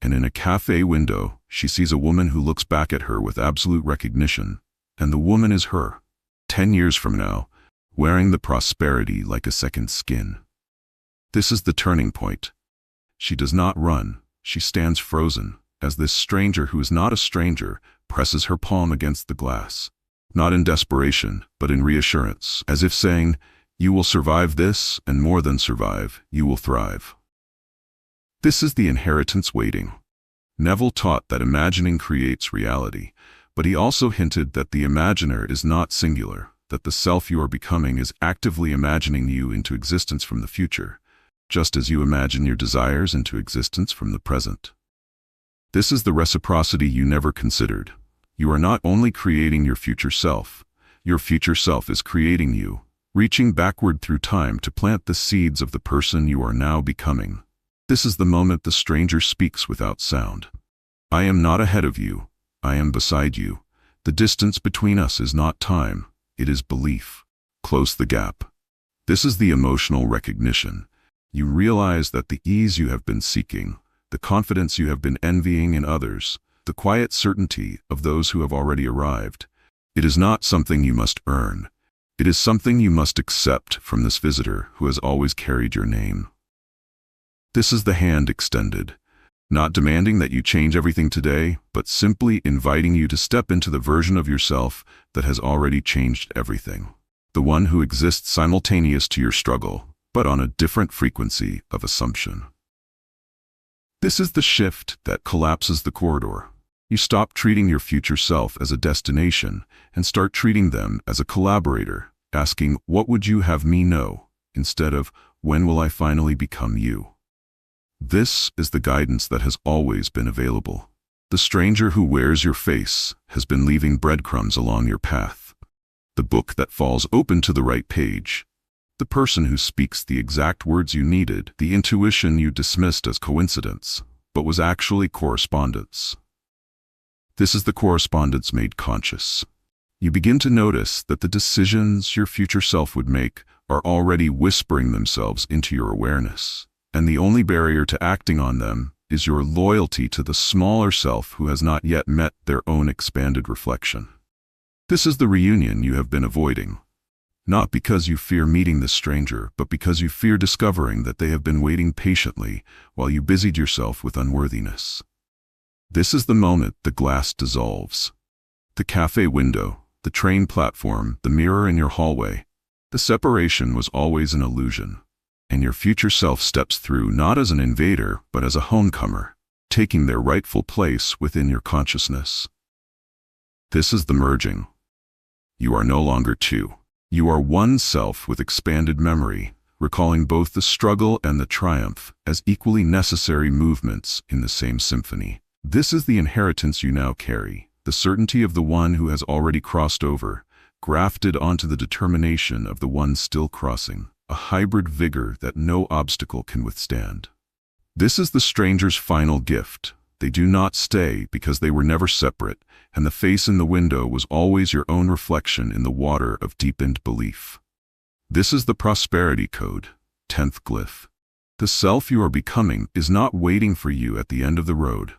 And in a cafe window, she sees a woman who looks back at her with absolute recognition, and the woman is her. 10 years from now, wearing the prosperity like a second skin. This is the turning point. She does not run, she stands frozen, as this stranger who is not a stranger presses her palm against the glass. Not in desperation, but in reassurance, as if saying, "You will survive this, and more than survive, you will thrive." This is the inheritance waiting. Neville taught that imagining creates reality, but he also hinted that the imaginer is not singular. that the self you are becoming is actively imagining you into existence from the future, just as you imagine your desires into existence from the present. This is the reciprocity you never considered. You are not only creating your future self is creating you, reaching backward through time to plant the seeds of the person you are now becoming. This is the moment the stranger speaks without sound. I am not ahead of you, I am beside you. The distance between us is not time, it is belief. Close the gap. This is the emotional recognition. You realize that the ease you have been seeking, the confidence you have been envying in others, the quiet certainty of those who have already arrived, it is not something you must earn. It is something you must accept from this visitor who has always carried your name. This is the hand extended, not demanding that you change everything today, but simply inviting you to step into the version of yourself that has already changed everything. The one who exists simultaneous to your struggle, but on a different frequency of assumption. This is the shift that collapses the corridor. You stop treating your future self as a destination and start treating them as a collaborator, asking, "What would you have me know?" instead of, "When will I finally become you?" This is the guidance that has always been available. The stranger who wears your face has been leaving breadcrumbs along your path. The book that falls open to the right page. The person who speaks the exact words you needed, the intuition you dismissed as coincidence, but was actually correspondence. This is the correspondence made conscious. You begin to notice that the decisions your future self would make are already whispering themselves into your awareness, and the only barrier to acting on them is your loyalty to the smaller self who has not yet met their own expanded reflection. This is the reunion you have been avoiding. Not because you fear meeting this stranger, but because you fear discovering that they have been waiting patiently while you busied yourself with unworthiness. This is the moment the glass dissolves. The cafe window, the train platform, the mirror in your hallway. The separation was always an illusion, and your future self steps through not as an invader, but as a homecomer, taking their rightful place within your consciousness. This is the merging. You are no longer two. You are one self with expanded memory, recalling both the struggle and the triumph as equally necessary movements in the same symphony. This is the inheritance you now carry, the certainty of the one who has already crossed over, grafted onto the determination of the one still crossing, a hybrid vigor that no obstacle can withstand. This is the stranger's final gift. They do not stay because they were never separate, and the face in the window was always your own reflection in the water of deepened belief. This is the prosperity code, 10th glyph. The self you are becoming is not waiting for you at the end of the road.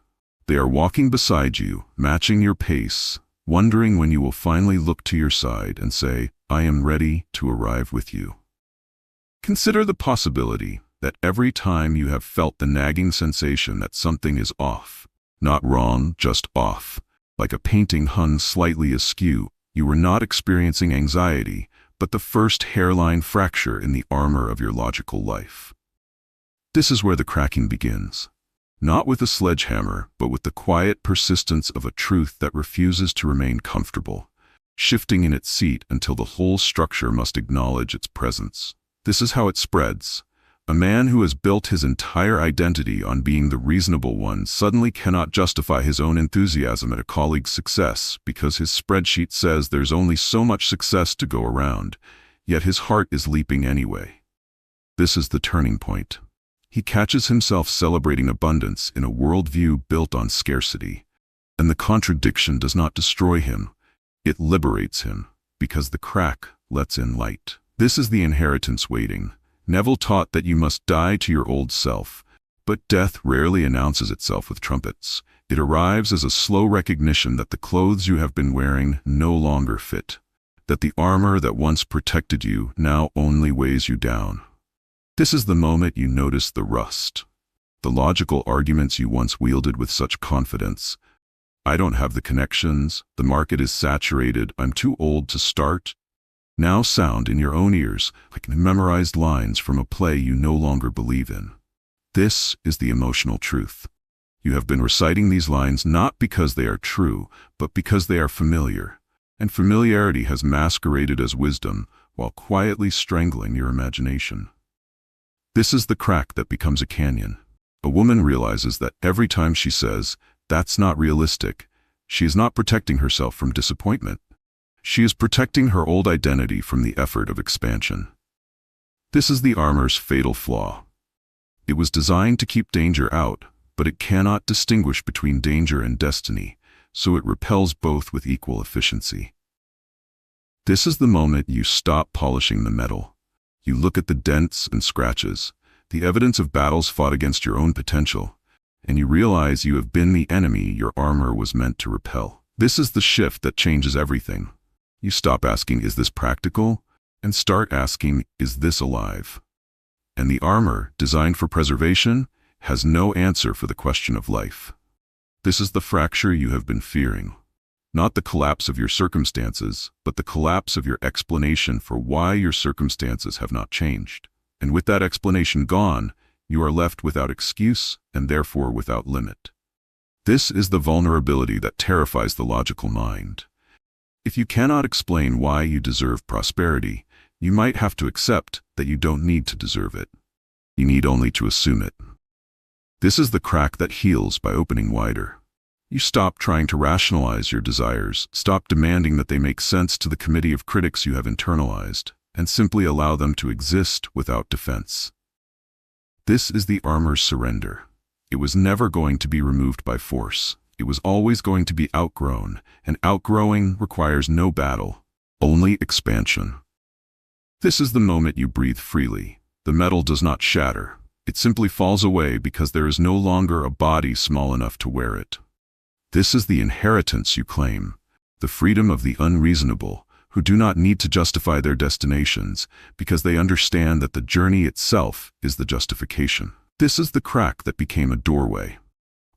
They are walking beside you, matching your pace, wondering when you will finally look to your side and say, "I am ready to arrive with you." Consider the possibility that every time you have felt the nagging sensation that something is off, not wrong, just off, like a painting hung slightly askew, you were not experiencing anxiety, but the first hairline fracture in the armor of your logical life. This is where the cracking begins. Not with a sledgehammer, but with the quiet persistence of a truth that refuses to remain comfortable, shifting in its seat until the whole structure must acknowledge its presence. This is how it spreads. A man who has built his entire identity on being the reasonable one suddenly cannot justify his own enthusiasm at a colleague's success because his spreadsheet says there's only so much success to go around, yet his heart is leaping anyway. This is the turning point. He catches himself celebrating abundance in a worldview built on scarcity, and the contradiction does not destroy him, it liberates him, because the crack lets in light. This is the inheritance waiting. Neville taught that you must die to your old self, but death rarely announces itself with trumpets. It arrives as a slow recognition that the clothes you have been wearing no longer fit, that the armor that once protected you now only weighs you down. This is the moment you notice the rust. The logical arguments you once wielded with such confidence. "I don't have the connections, the market is saturated, I'm too old to start," now sound in your own ears like memorized lines from a play you no longer believe in. This is the emotional truth. You have been reciting these lines not because they are true, but because they are familiar, and familiarity has masqueraded as wisdom while quietly strangling your imagination. This is the crack that becomes a canyon. A woman realizes that every time she says, "That's not realistic," she is not protecting herself from disappointment. She is protecting her old identity from the effort of expansion. This is the armor's fatal flaw. It was designed to keep danger out, but it cannot distinguish between danger and destiny, so it repels both with equal efficiency. This is the moment you stop polishing the metal. You look at the dents and scratches, the evidence of battles fought against your own potential, and you realize you have been the enemy your armor was meant to repel. This is the shift that changes everything. You stop asking, "Is this practical?" and start asking, "Is this alive?" And the armor, designed for preservation, has no answer for the question of life. This is the fracture you have been fearing. Not the collapse of your circumstances, but the collapse of your explanation for why your circumstances have not changed. And with that explanation gone, you are left without excuse and therefore without limit. This is the vulnerability that terrifies the logical mind. If you cannot explain why you deserve prosperity, you might have to accept that you don't need to deserve it. You need only to assume it. This is the crack that heals by opening wider. You stop trying to rationalize your desires, stop demanding that they make sense to the committee of critics you have internalized, and simply allow them to exist without defense. This is the armor's surrender. It was never going to be removed by force. It was always going to be outgrown, and outgrowing requires no battle, only expansion. This is the moment you breathe freely. The metal does not shatter. It simply falls away because there is no longer a body small enough to wear it. This is the inheritance you claim, the freedom of the unreasonable, who do not need to justify their destinations because they understand that the journey itself is the justification. This is the crack that became a doorway.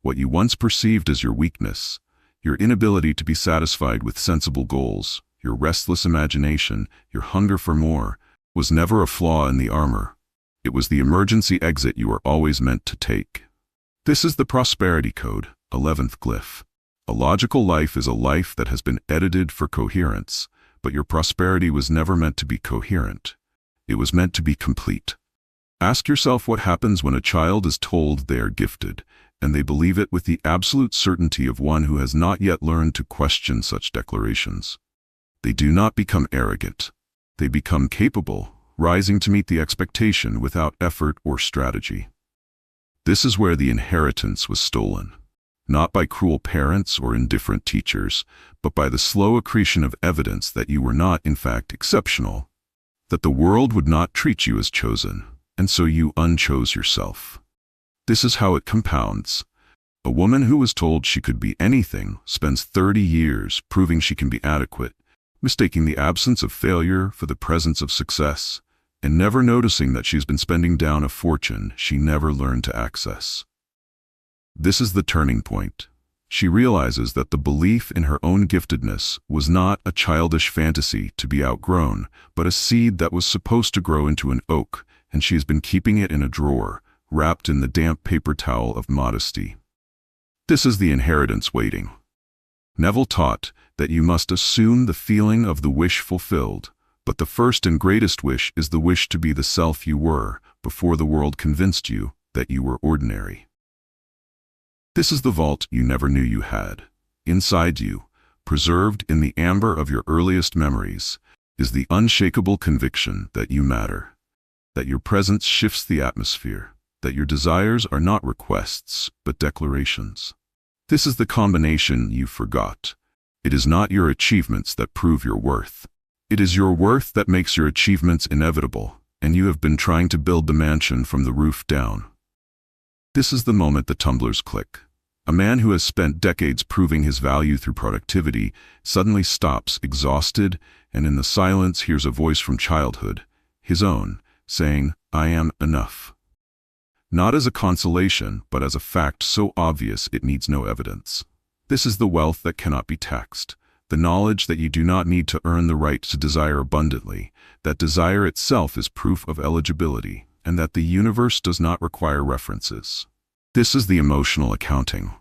What you once perceived as your weakness, your inability to be satisfied with sensible goals, your restless imagination, your hunger for more, was never a flaw in the armor. It was the emergency exit you were always meant to take. This is the prosperity code, 11th glyph. A logical life is a life that has been edited for coherence, but your prosperity was never meant to be coherent. It was meant to be complete. Ask yourself what happens when a child is told they are gifted, and they believe it with the absolute certainty of one who has not yet learned to question such declarations. They do not become arrogant. They become capable, rising to meet the expectation without effort or strategy. This is where the inheritance was stolen. Not by cruel parents or indifferent teachers, but by the slow accretion of evidence that you were not, in fact, exceptional, that the world would not treat you as chosen, and so you unchose yourself. This is how it compounds. A woman who was told she could be anything spends 30 years proving she can be adequate, mistaking the absence of failure for the presence of success, and never noticing that she's been spending down a fortune she never learned to access. This is the turning point. She realizes that the belief in her own giftedness was not a childish fantasy to be outgrown, but a seed that was supposed to grow into an oak, and she has been keeping it in a drawer, wrapped in the damp paper towel of modesty. This is the inheritance waiting. Neville taught that you must assume the feeling of the wish fulfilled, but the first and greatest wish is the wish to be the self you were before the world convinced you that you were ordinary. This is the vault you never knew you had. Inside you, preserved in the amber of your earliest memories, is the unshakable conviction that you matter, that your presence shifts the atmosphere, that your desires are not requests, but declarations. This is the combination you forgot. It is not your achievements that prove your worth. It is your worth that makes your achievements inevitable, and you have been trying to build the mansion from the roof down. This is the moment the tumblers click. A man who has spent decades proving his value through productivity suddenly stops, exhausted, and in the silence hears a voice from childhood, his own, saying, "I am enough." Not as a consolation, but as a fact so obvious it needs no evidence. This is the wealth that cannot be taxed, the knowledge that you do not need to earn the right to desire abundantly, that desire itself is proof of eligibility, and that the universe does not require references. This is the emotional accounting.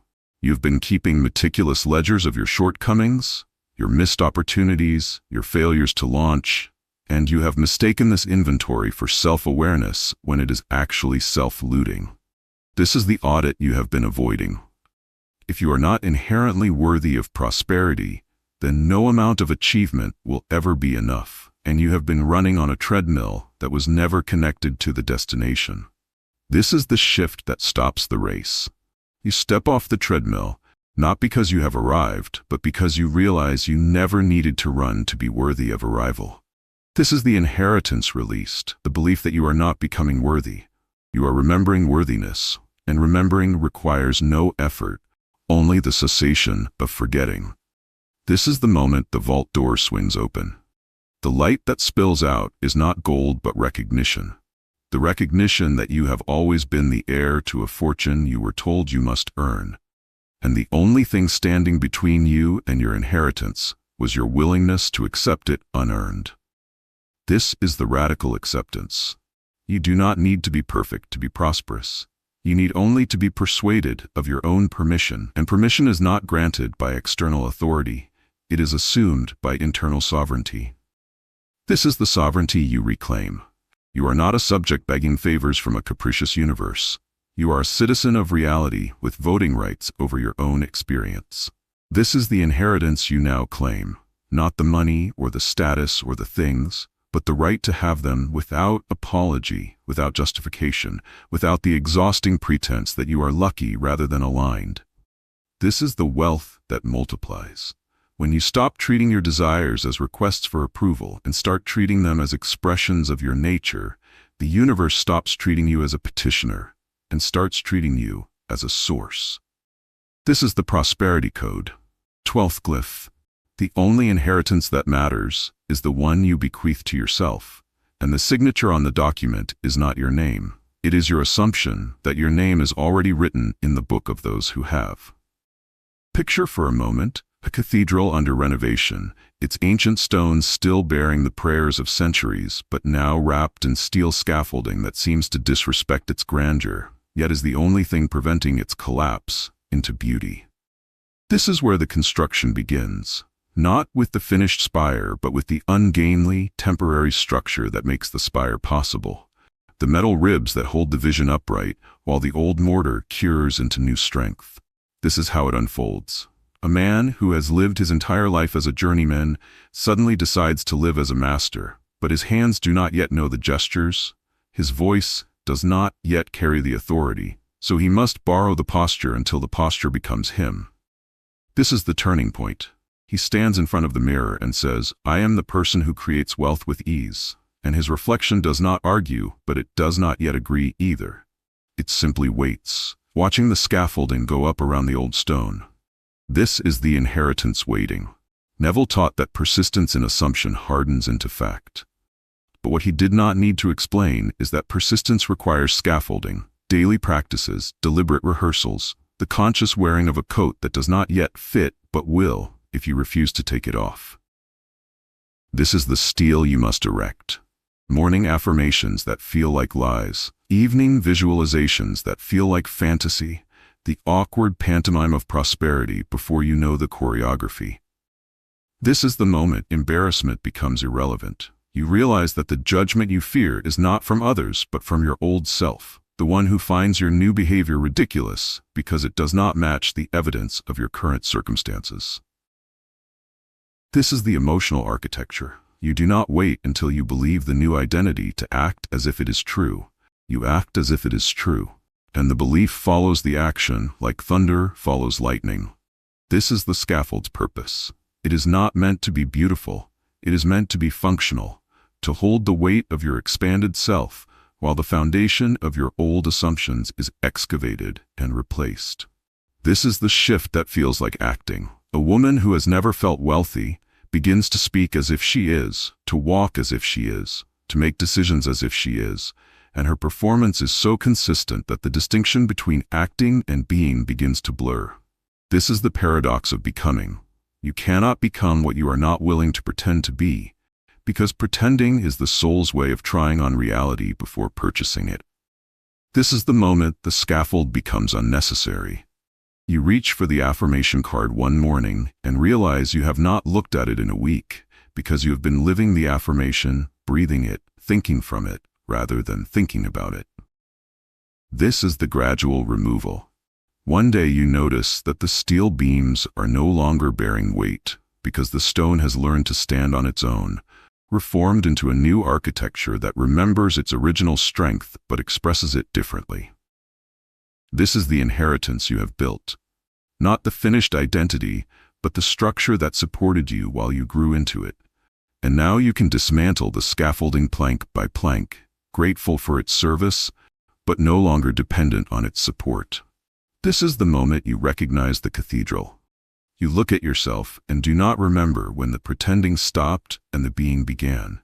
You've been keeping meticulous ledgers of your shortcomings, your missed opportunities, your failures to launch, and you have mistaken this inventory for self-awareness when it is actually self-looting. This is the audit you have been avoiding. If you are not inherently worthy of prosperity, then no amount of achievement will ever be enough, and you have been running on a treadmill that was never connected to the destination. This is the shift that stops the race. You step off the treadmill, not because you have arrived, but because you realize you never needed to run to be worthy of arrival. This is the inheritance released, the belief that you are not becoming worthy. You are remembering worthiness, and remembering requires no effort, only the cessation of forgetting. This is the moment the vault door swings open. The light that spills out is not gold but recognition. The recognition that you have always been the heir to a fortune you were told you must earn. And the only thing standing between you and your inheritance was your willingness to accept it unearned. This is the radical acceptance. You do not need to be perfect to be prosperous. You need only to be persuaded of your own permission, and permission is not granted by external authority. It is assumed by internal sovereignty. This is the sovereignty you reclaim. You are not a subject begging favors from a capricious universe. You are a citizen of reality with voting rights over your own experience. This is the inheritance you now claim, not the money or the status or the things, but the right to have them without apology, without justification, without the exhausting pretense that you are lucky rather than aligned. This is the wealth that multiplies. When you stop treating your desires as requests for approval and start treating them as expressions of your nature, the universe stops treating you as a petitioner and starts treating you as a source. This is the prosperity code. 12th glyph. The only inheritance that matters is the one you bequeath to yourself, and the signature on the document is not your name. It is your assumption that your name is already written in the book of those who have. Picture for a moment a cathedral under renovation, its ancient stones still bearing the prayers of centuries, but now wrapped in steel scaffolding that seems to disrespect its grandeur, yet is the only thing preventing its collapse into beauty. This is where the construction begins. Not with the finished spire, but with the ungainly, temporary structure that makes the spire possible. The metal ribs that hold the vision upright, while the old mortar cures into new strength. This is how it unfolds. A man who has lived his entire life as a journeyman suddenly decides to live as a master, but his hands do not yet know the gestures. His voice does not yet carry the authority, so he must borrow the posture until the posture becomes him. This is the turning point. He stands in front of the mirror and says, "I am the person who creates wealth with ease." And his reflection does not argue, but it does not yet agree either. It simply waits, watching the scaffolding go up around the old stone. This is the inheritance waiting. Neville taught that persistence in assumption hardens into fact. But what he did not need to explain is that persistence requires scaffolding, daily practices, deliberate rehearsals, the conscious wearing of a coat that does not yet fit but will if you refuse to take it off. This is the steel you must erect. Morning affirmations that feel like lies, evening visualizations that feel like fantasy, the awkward pantomime of prosperity before you know the choreography. This is the moment embarrassment becomes irrelevant. You realize that the judgment you fear is not from others but from your old self, the one who finds your new behavior ridiculous because it does not match the evidence of your current circumstances. This is the emotional architecture. You do not wait until you believe the new identity to act as if it is true. You act as if it is true, and the belief follows the action like thunder follows lightning. This is the scaffold's purpose. It is not meant to be beautiful. It is meant to be functional, to hold the weight of your expanded self while the foundation of your old assumptions is excavated and replaced. This is the shift that feels like acting. A woman who has never felt wealthy begins to speak as if she is, to walk as if she is, to make decisions as if she is, and her performance is so consistent that the distinction between acting and being begins to blur. This is the paradox of becoming. You cannot become what you are not willing to pretend to be, because pretending is the soul's way of trying on reality before purchasing it. This is the moment the scaffold becomes unnecessary. You reach for the affirmation card one morning and realize you have not looked at it in a week because you have been living the affirmation, breathing it, thinking from it, rather than thinking about it. This is the gradual removal. One day you notice that the steel beams are no longer bearing weight because the stone has learned to stand on its own, reformed into a new architecture that remembers its original strength but expresses it differently. This is the inheritance you have built. Not the finished identity, but the structure that supported you while you grew into it. And now you can dismantle the scaffolding plank by plank, grateful for its service, but no longer dependent on its support. This is the moment you recognize the cathedral. You look at yourself and do not remember when the pretending stopped and the being began.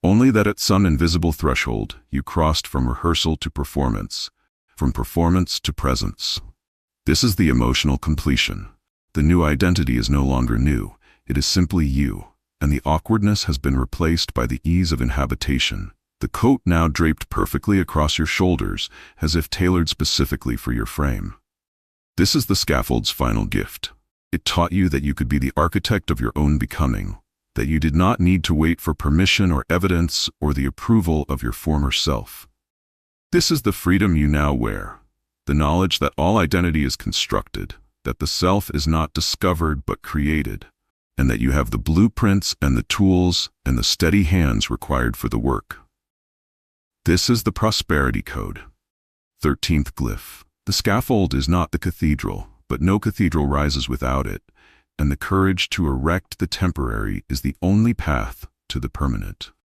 Only that at some invisible threshold, you crossed from rehearsal to performance, from performance to presence. This is the emotional completion. The new identity is no longer new, it is simply you, and the awkwardness has been replaced by the ease of inhabitation. The coat now draped perfectly across your shoulders, as if tailored specifically for your frame. This is the scaffold's final gift. It taught you that you could be the architect of your own becoming, that you did not need to wait for permission or evidence or the approval of your former self. This is the freedom you now wear, the knowledge that all identity is constructed, that the self is not discovered but created, and that you have the blueprints and the tools and the steady hands required for the work. This is the prosperity code. 13th glyph. The scaffold is not the cathedral, but no cathedral rises without it, and the courage to erect the temporary is the only path to the permanent.